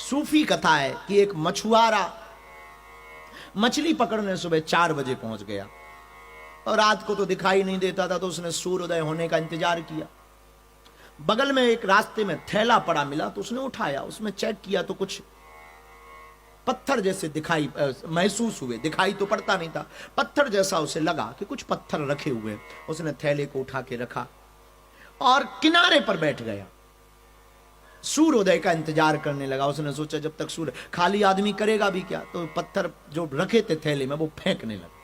सूफी कथा है कि एक मछुआरा मछली पकड़ने सुबह 4 बजे पहुंच गया और रात को तो दिखाई नहीं देता था, तो उसने सूर्योदय होने का इंतजार किया। बगल में एक रास्ते में थैला पड़ा मिला तो उसने उठाया, उसमें चेक किया तो कुछ पत्थर जैसे दिखाई महसूस हुए, दिखाई तो पड़ता नहीं था, पत्थर जैसा उसे लगा कि कुछ पत्थर रखे हुए। उसने थैले को उठा के रखा और किनारे पर बैठ गया, सूर्योदय का इंतजार करने लगा। उसने सोचा जब तक सूर्य, खाली आदमी करेगा भी क्या, तो पत्थर जो रखे थे थैले में वो फेंकने लगा।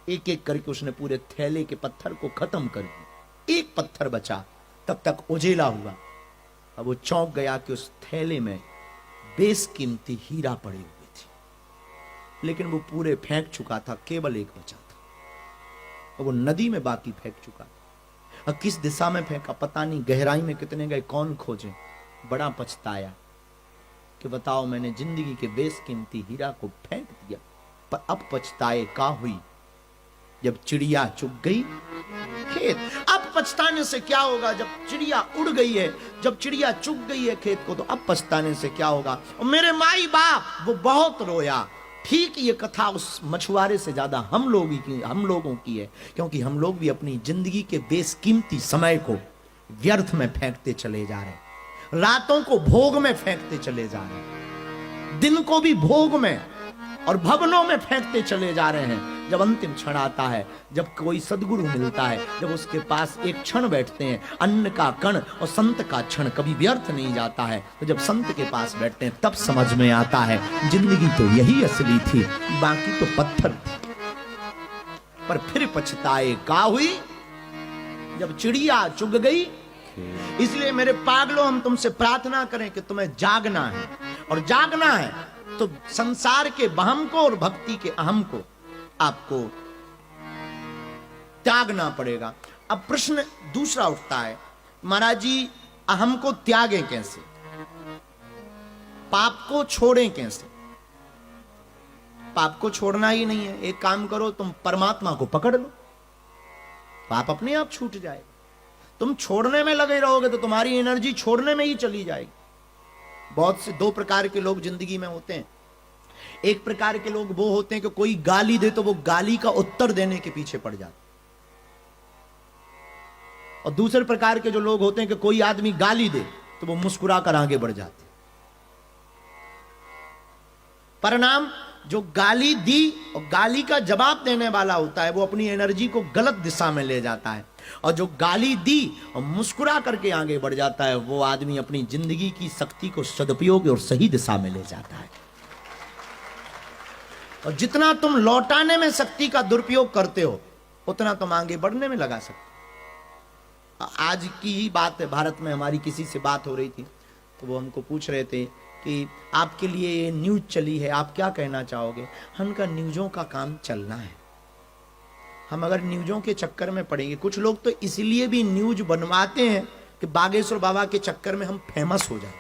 एक एक करके उसने पूरे थैले के पत्थर को खत्म कर दिया, एक पत्थर बचा। तब तक उजेला हुआ। अब वो चौंक गया कि उस थैले में बेशकीमती हीरा पड़े हुए थे, लेकिन वो पूरे फेंक चुका था, केवल एक बचा था और वो नदी में बाकी फेंक चुका। अब किस दिशा में फेंका पता नहीं, गहराई में कितने गए कौन खोजे। बड़ा पछताया कि बताओ मैंने जिंदगी के बेशकीमती हीरा को फेंक दिया। पर अब पछताए का हुई जब चिड़िया चुग गई खेत। अब पछताने से क्या होगा जब चिड़िया उड़ गई है, जब चिड़िया चुग गई है खेत को, तो अब पछताने से क्या होगा। और मेरे माई बाप वो बहुत रोया। ठीक ये कथा उस मछुआरे से ज्यादा हम लोगों की है, क्योंकि हम लोग भी अपनी जिंदगी के बेशकीमती समय को व्यर्थ में फेंकते चले जा रहे हैं, रातों को भोग में फेंकते चले जा रहे हैं, दिन को भी भोग में और भवनों में फेंकते चले जा रहे हैं। जब अंतिम क्षण आता है, जब कोई सदगुरु मिलता है, जब उसके पास एक क्षण बैठते हैं, अन्न का कण और संत का क्षण कभी व्यर्थ नहीं जाता है, तो जब संत के पास बैठते हैं तब समझ में आता है जिंदगी तो यही असली थी, बाकी तो पत्थर थी। पर फिर पछताए का हुई जब चिड़िया चुग गई। इसलिए मेरे पागलों, हम तुमसे प्रार्थना करें कि तुम्हें जागना है, और जागना है तो संसार के बहम को और भक्ति के अहम को आपको त्यागना पड़ेगा। अब प्रश्न दूसरा उठता है, महाराज जी अहम को त्यागें कैसे, पाप को छोड़ें कैसे। पाप को छोड़ना ही नहीं है, एक काम करो, तुम परमात्मा को पकड़ लो, पाप अपने आप छूट जाएगा। तुम छोड़ने में लगे रहोगे तो तुम्हारी एनर्जी छोड़ने में ही चली जाएगी। बहुत से 2 प्रकार के लोग जिंदगी में होते हैं। एक प्रकार के लोग वो होते हैं कि कोई गाली दे तो वो गाली का उत्तर देने के पीछे पड़ जाते, और दूसरे प्रकार के जो लोग होते हैं कि कोई आदमी गाली दे तो वो मुस्कुरा कर आगे बढ़ जाते। परिणाम, जो गाली दी और गाली का जवाब देने वाला होता है वो अपनी एनर्जी को गलत दिशा में ले जाता है, और जो गाली दी और मुस्कुरा करके आगे बढ़ जाता है वो आदमी अपनी जिंदगी की शक्ति को सदुपयोग और सही दिशा में ले जाता है। और जितना तुम लौटाने में शक्ति का दुरुपयोग करते हो उतना तुम आगे बढ़ने में लगा सकते। आज की ही बात है, भारत में हमारी किसी से बात हो रही थी तो वो हमको पूछ रहे थे कि आपके लिए ये न्यूज चली है, आप क्या कहना चाहोगे। हमका न्यूज़ों का काम चलना है, हम अगर न्यूज़ों के चक्कर में पड़ेंगे, कुछ लोग तो इसलिए भी न्यूज बनवाते हैं कि बागेश्वर बाबा के चक्कर में हम फेमस हो जाए।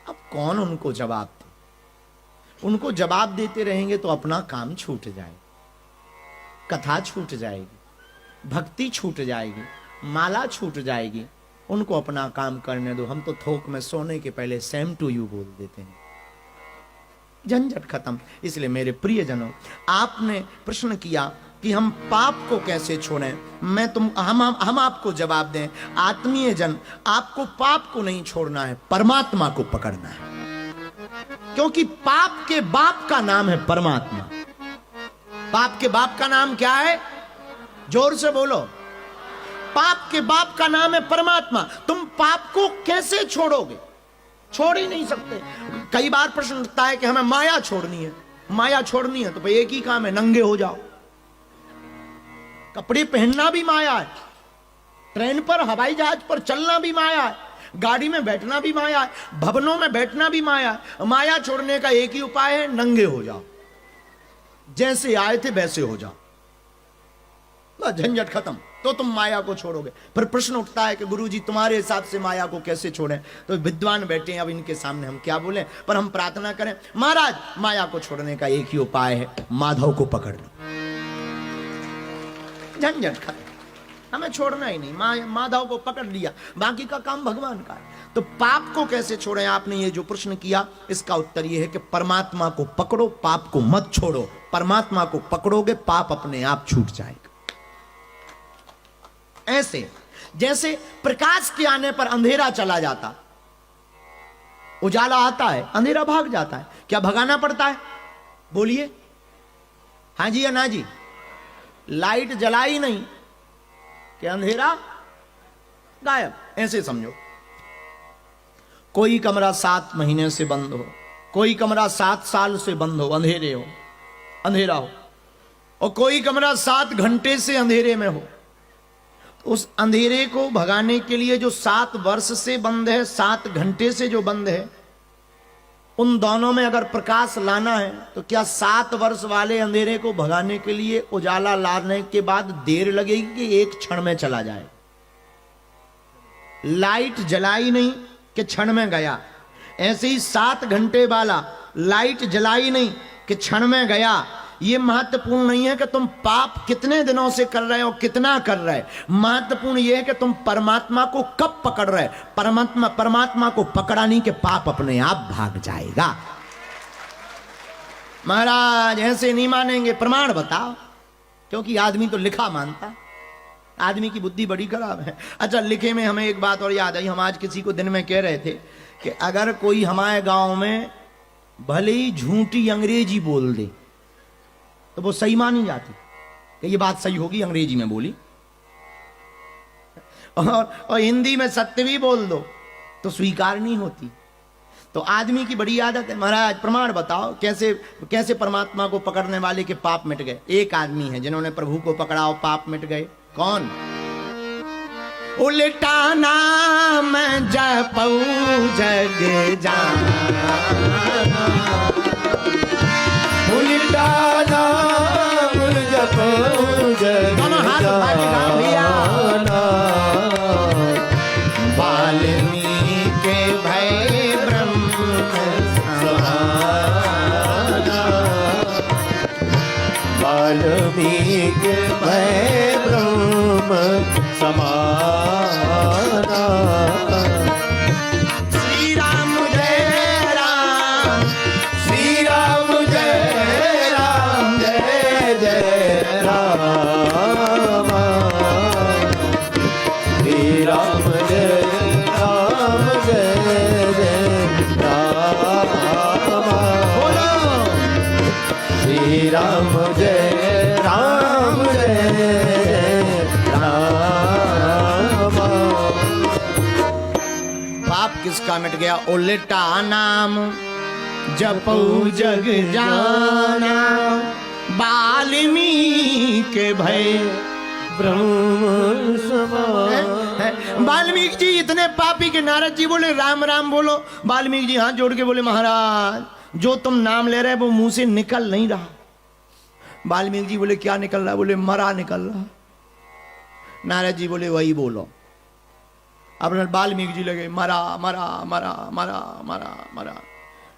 अब कौन उनको जवाब दे, उनको जवाब देते रहेंगे तो अपना काम छूट जाएगा, कथा छूट जाएगी, भक्ति छूट जाएगी, माला छूट जाएगी। उनको अपना काम करने दो। हम तो थोक में सोने के पहले सेम टू यू बोल देते हैं, झंझट खत्म। इसलिए मेरे प्रियजनों, आपने प्रश्न किया कि हम पाप को कैसे छोड़ें, हम आपको जवाब दें। आत्मीय जन, आपको पाप को नहीं छोड़ना है, परमात्मा को पकड़ना है, क्योंकि पाप के बाप का नाम है परमात्मा। पाप के बाप का नाम क्या है, जोर से बोलो। पाप के बाप का नाम है परमात्मा। तुम पाप को कैसे छोड़ोगे, छोड़ ही नहीं सकते। कई बार प्रश्न उठता है कि हमें माया छोड़नी है, माया छोड़नी है तो भाई एक ही काम है, नंगे हो जाओ। कपड़े पहनना भी माया है, ट्रेन पर हवाई जहाज पर चलना भी माया है, गाड़ी में बैठना भी माया है, भवनों में बैठना भी माया है। माया छोड़ने का एक ही उपाय है, नंगे हो जाओ, जैसे आए थे वैसे हो जाओ, बस झंझट खत्म, तो तुम माया को छोड़ोगे। फिर प्रश्न उठता है कि गुरुजी तुम्हारे हिसाब से माया को कैसे छोड़ें। तो विद्वान बैठे हैं, अब इनके सामने हम क्या बोलें, पर हम प्रार्थना करें, महाराज माया को छोड़ने का एक ही उपाय है, माधव को पकड़ लो, झंझट खत्म। हमें छोड़ना ही नहीं, माधव को पकड़ लिया, बाकी का काम भगवान का है। तो पाप को कैसे छोड़ें? आपने ये जो प्रश्न किया, इसका उत्तर ये है कि परमात्मा को पकड़ो, पाप को मत छोड़ो। परमात्मा को पकड़ोगे, पाप अपने आप छूट जाएगा। ऐसे जैसे प्रकाश के आने पर अंधेरा चला जाता, उजाला आता है, अंधेरा भाग जाता है। क्या भगाना पड़ता है? बोलिए हां जी या ना जी। लाइट जलाई नहीं कि अंधेरा गायब। ऐसे समझो, कोई कमरा 7 महीने से बंद हो, कोई कमरा 7 साल से बंद हो, अंधेरा हो, और कोई कमरा 7 घंटे से अंधेरे में हो। उस अंधेरे को भगाने के लिए जो 7 वर्ष से बंद है, 7 घंटे से जो बंद है, उन दोनों में अगर प्रकाश लाना है तो क्या 7 वर्ष वाले अंधेरे को भगाने के लिए उजाला लाने के बाद देर लगेगी कि एक क्षण में चला जाए? लाइट जलाई नहीं कि क्षण में गया। ऐसे ही 7 घंटे वाला लाइट जलाई नहीं कि क्षण में गया। यह महत्वपूर्ण नहीं है कि तुम पाप कितने दिनों से कर रहे हो, कितना कर रहे। महत्वपूर्ण यह है कि तुम परमात्मा को कब पकड़ रहे। परमात्मा को पकड़ा नहीं कि पाप अपने आप भाग जाएगा। महाराज ऐसे नहीं मानेंगे, प्रमाण बताओ। क्योंकि आदमी तो लिखा मानता, आदमी की बुद्धि बड़ी खराब है। अच्छा, लिखे में हमें एक बात और याद आई। हम आज किसी को दिन में कह रहे थे कि अगर कोई हमारे गांव में भले ही झूठी अंग्रेजी बोल दे तो वो सही मानी जाती कि ये बात सही होगी, अंग्रेजी में बोली। और हिंदी में सत्य भी बोल दो तो स्वीकार नहीं होती। तो आदमी की बड़ी आदत है। महाराज प्रमाण बताओ, कैसे परमात्मा को पकड़ने वाले के पाप मिट गए? एक आदमी है जिन्होंने प्रभु को पकड़ा और पाप मिट गए। कौन? उल्टा नाम जपऊ जग जाना, उल्टा नाम जपऊ जग जाना, वाल्मीकि भय ब्रह्म समाना, वाल्मीकि भय ब्रह्म समाना। श्री राम जय राम, श्री राम जय राम, जय जय राम, श्री राम जय राम, जय जय राम, श्री राम जय राम, जय राम। पाप किसका मिट गया? उल्टा नाम जपऊ जग जाना, वाल्मीकि भय ब्रह्म समाना। वाल्मीकि जी इतने पापी के नारद जी बोले राम राम बोलो। वाल्मीकि जी हाथ जोड़ के बोले महाराज जो तुम नाम ले रहे वो मुंह से निकल नहीं रहा। वाल्मीकि जी बोले क्या निकल रहा? बोले मरा निकल रहा। नारद जी बोले वही बोलो। अब वाल्मीकि जी लगे मरा मरा मरा मरा मरा मरा।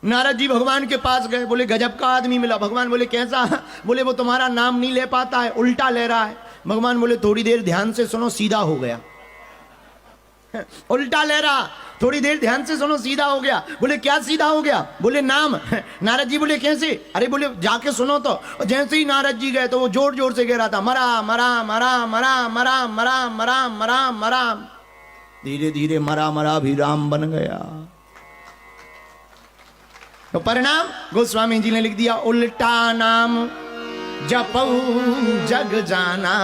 नारद जी भगवान के पास गए, बोले गजब का आदमी मिला। भगवान बोले कैसा? बोले वो तुम्हारा नाम नहीं ले पाता है, उल्टा ले रहा है। भगवान बोले थोड़ी देर ध्यान से सुनो, सीधा हो गया। उल्टा ले रहा, थोड़ी देर ध्यान से सुनो, सीधा हो गया। बोले क्या सीधा हो गया? बोले नाम। नारद जी बोले कैसे? अरे बोले जाके सुनो तो। जैसे ही नारद जी गए तो वो जोर जोर से कह रहा था मरा मरा मरा मरा मरा मरा मरा मरा मरा। धीरे धीरे मरा मरा भी राम बन गया। तो परिणाम गोस्वामी जी ने लिख दिया उल्टा नाम जपऊ जग जाना,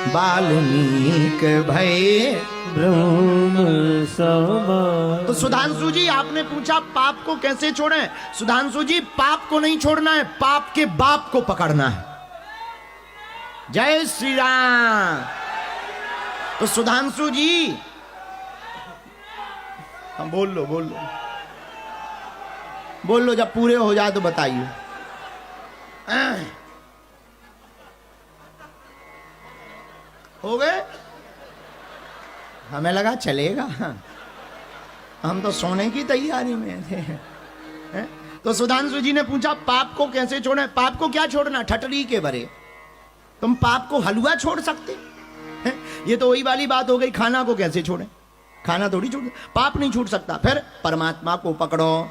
वाल्मीकि भय ब्रह्म समाना। तो सुधांशु जी आपने पूछा पाप को कैसे छोड़ें? सुधांशु जी पाप को नहीं छोड़ना है, पाप के बाप को पकड़ना है। जय श्री राम। तो सुधांशु जी हम बोल लो, जब पूरे हो जाए तो बताइए। हो गए? हमें लगा चलेगा, हम तो सोने की तैयारी में थे। तो सुधांशु जी ने पूछा पाप को कैसे छोड़ें? पाप को क्या छोड़ना? ठटरी के बरे तुम पाप को हलवा छोड़ सकते? ये तो वही वाली बात हो गई, खाना को कैसे छोड़ें? खाना थोड़ी छूट, पाप नहीं छूट सकता। फिर परमात्मा को पकड़ो,